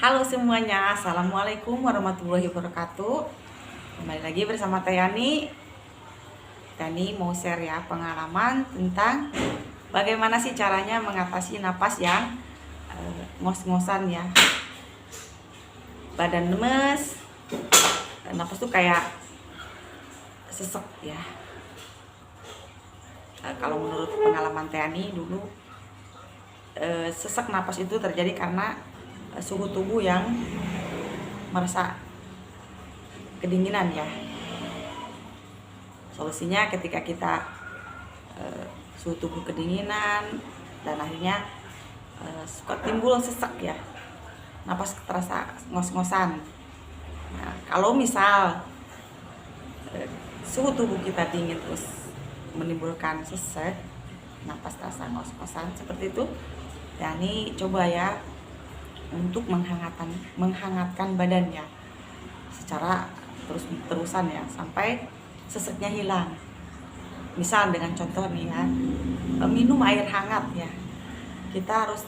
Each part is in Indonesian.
Halo semuanya, Assalamualaikum warahmatullahi wabarakatuh. Kembali lagi bersama Tayani. Tayani mau share ya pengalaman tentang bagaimana sih caranya mengatasi napas yang ngos-ngosan ya. Badan lemes, napas tuh kayak sesek ya. Kalau menurut pengalaman Tayani dulu, sesak napas itu terjadi karena suhu tubuh yang merasa kedinginan ya. Solusinya ketika kita suhu tubuh kedinginan dan akhirnya suka timbul sesak ya, napas terasa ngos-ngosan. Nah, kalau misal suhu tubuh kita dingin terus menimbulkan sesak, napas terasa ngos-ngosan seperti itu, ya ini coba ya untuk menghangatkan badannya secara terus-terusan ya sampai seseknya hilang. Misal dengan contoh nih ya, minum air hangat ya. Kita harus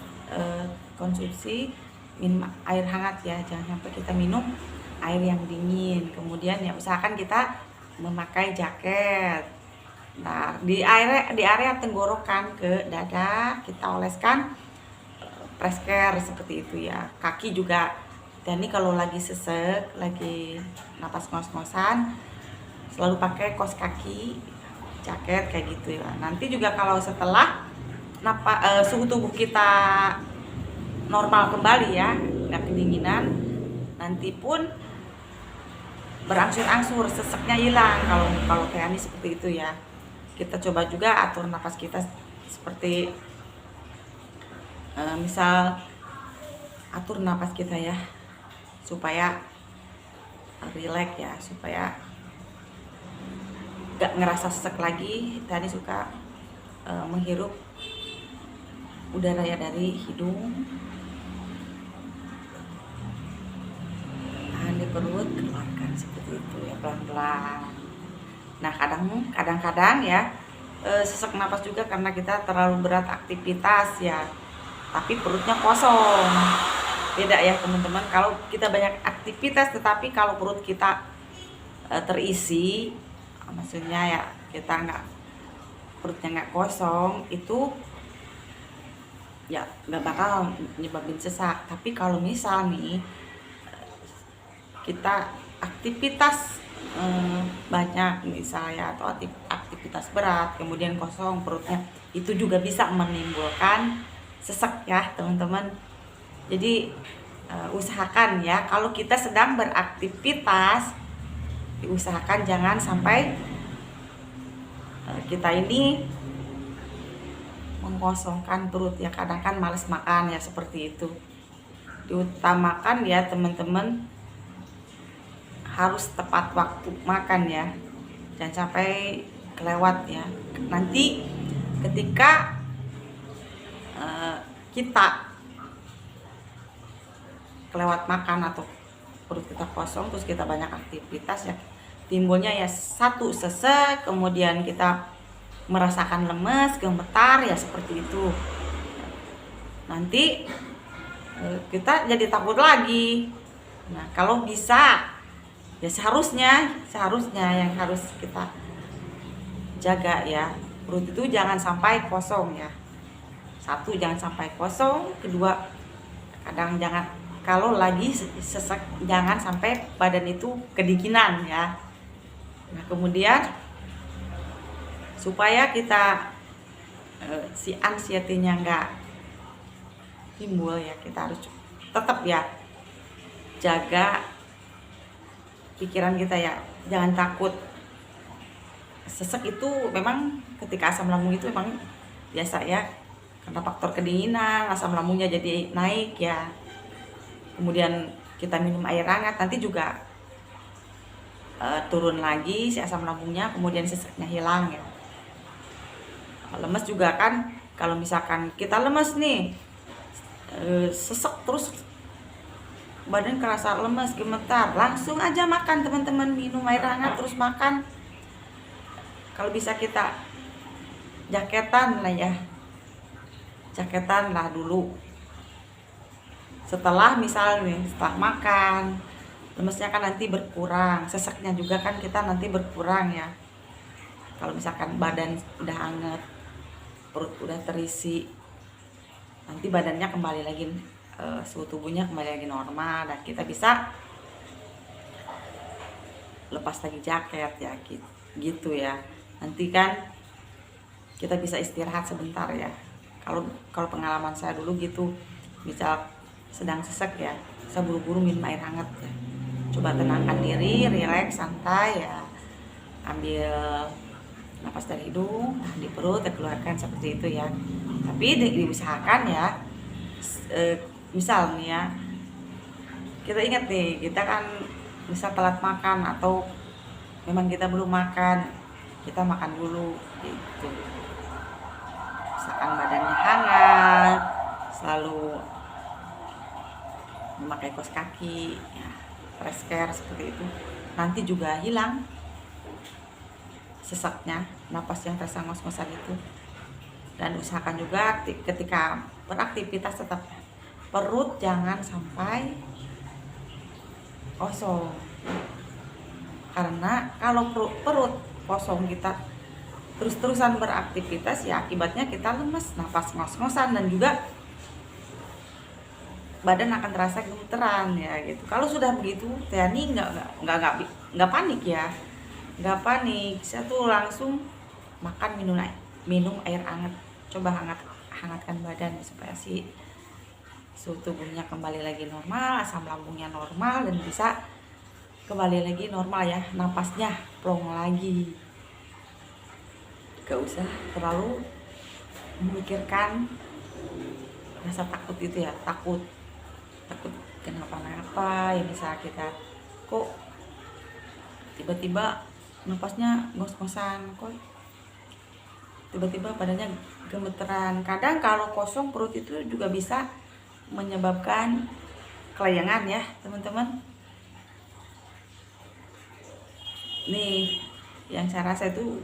konsumsi minum air hangat ya, jangan sampai kita minum air yang dingin. Kemudian ya usahakan kita memakai jaket. Nah, di area tenggorokan ke dada kita oleskan Presker seperti itu ya. Kaki juga. Dan ini kalau lagi sesek, lagi napas ngos-ngosan, selalu pakai kaos kaki, jaket kayak gitu ya. Nanti juga kalau setelah suhu tubuh kita normal kembali ya, nggak kedinginan, nanti pun berangsur-angsur seseknya hilang. Kalau kayak ini seperti itu ya. Kita coba juga atur napas kita seperti misal atur napas kita ya supaya rileks ya, supaya gak ngerasa sesek lagi. Tadi suka menghirup udara ya dari hidung, tahan di perut, keluarkan seperti itu ya, pelan-pelan. Nah, kadang-kadang ya sesak napas juga karena kita terlalu berat aktivitas ya, tapi perutnya kosong. Beda ya teman-teman, kalau kita banyak aktivitas tetapi kalau perut kita terisi, maksudnya ya kita perutnya nggak kosong, itu ya nggak bakal nyebabin sesak. Tapi kalau misal nih kita aktivitas banyak misalnya, atau aktivitas berat kemudian kosong perutnya, itu juga bisa menimbulkan sesak ya teman-teman. Jadi usahakan ya kalau kita sedang beraktivitas, diusahakan jangan sampai kita ini mengosongkan perut ya. Kadang kan males makan ya, seperti itu. Diutamakan ya teman-teman, harus tepat waktu makan ya, jangan sampai kelewat ya. Nanti ketika kita kelewat makan atau perut kita kosong terus kita banyak aktivitas ya, timbulnya ya satu sesek, kemudian kita merasakan lemes, gemetar ya, seperti itu. Nanti kita jadi takut lagi. Nah, kalau bisa ya seharusnya yang harus kita jaga ya, perut itu jangan sampai kosong ya. Satu, jangan sampai kosong. Kedua, kalau lagi sesek jangan sampai badan itu kedinginan ya. Nah, kemudian supaya kita si anxiety-nya nggak timbul ya, kita harus tetap ya jaga pikiran kita ya, jangan takut. Sesek itu memang ketika asam lambung itu memang biasa ya, karena faktor kedinginan asam lambungnya jadi naik ya. Kemudian kita minum air hangat, nanti juga turun lagi si asam lambungnya, kemudian seseknya hilang ya. Lemes juga kan, kalau misalkan kita lemes nih, sesek terus badan kerasa lemes, gemetar, langsung aja makan teman-teman, minum air hangat terus makan. Kalau bisa kita jaketan lah dulu setelah misal nih setelah makan, lemesnya kan nanti berkurang, seseknya juga kan kita nanti berkurang ya. Kalau misalkan badan udah hangat, perut udah terisi, nanti badannya kembali lagi, suhu tubuhnya kembali lagi normal, dan kita bisa lepas lagi jaket ya gitu ya. Nanti kan kita bisa istirahat sebentar ya. Kalau pengalaman saya dulu gitu, misal sedang sesek ya, saya buru-buru minum air hangat ya. Coba tenangkan diri, rileks, santai ya. Ambil napas dari hidung, tahan di perut, keluarkan seperti itu ya. Tapi diusahakan ya, misal nih ya, kita ingat nih, kita kan bisa telat makan atau memang kita belum makan, kita makan dulu gitu. Misalkan badannya hangat, selalu memakai kaos kaki ya, fresh care seperti itu, nanti juga hilang sesaknya, napas yang terasa ngos-ngosan itu. Dan usahakan juga ketika beraktivitas tetap perut jangan sampai kosong, karena kalau perut kosong kita terus-terusan beraktivitas ya akibatnya kita lemes, napas ngos-ngosan, dan juga badan akan terasa gemeteran ya gitu. Kalau sudah begitu, Tiani nggak panik ya, nggak panik. Saya tuh langsung makan, minum air hangat. Coba hangatkan badan supaya si suhu tubuhnya kembali lagi normal, asam lambungnya normal, dan bisa kembali lagi normal ya, napasnya plong lagi. Gak usah terlalu memikirkan rasa takut itu ya, takut kenapa-napa ya. Bisa kita kok tiba-tiba napasnya ngos-ngosan, kok tiba-tiba badannya gemeteran. Kadang kalau kosong perut itu juga bisa menyebabkan kelayangan ya teman-teman. Nih yang saya rasa itu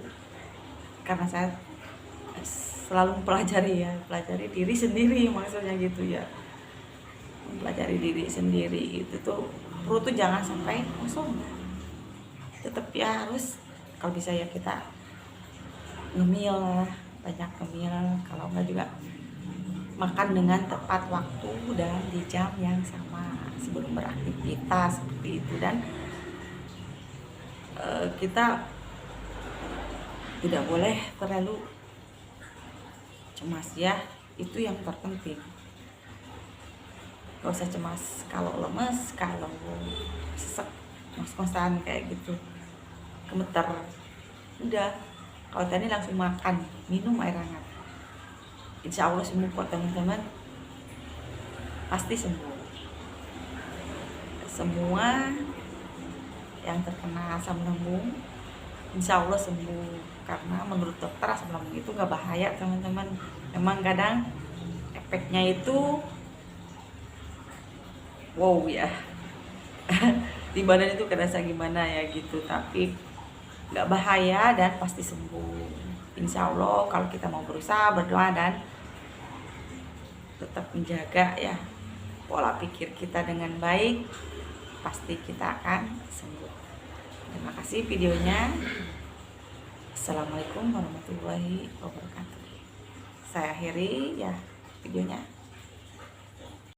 karena saya selalu pelajari diri sendiri, maksudnya gitu ya, mempelajari diri sendiri itu tuh, perut tuh jangan sampai kosong, tetap ya harus, kalau bisa ya kita ngemil, banyak ngemil, kalau enggak juga makan dengan tepat waktu dan di jam yang sama sebelum beraktivitas seperti itu. Dan kita tidak boleh terlalu cemas ya, itu yang terpenting. Gak usah cemas kalau lemes, kalau sesek, ngos-ngosan kayak gitu, gemeter, udah. Kalau tadi langsung makan, minum air hangat, insya Allah sembuh kok teman-teman, pasti sembuh. Semua yang terkena asam lambung insya Allah sembuh, karena menurut dokter asam lambung itu gak bahaya teman-teman. Memang kadang efeknya itu wow ya di badan itu kerasa gimana ya gitu, tapi gak bahaya dan pasti sembuh insya Allah. Kalau kita mau berusaha, berdoa, dan tetap menjaga ya pola pikir kita dengan baik, pasti kita akan sembuh. Terima kasih videonya. Assalamualaikum warahmatullahi wabarakatuh. Saya akhiri ya videonya.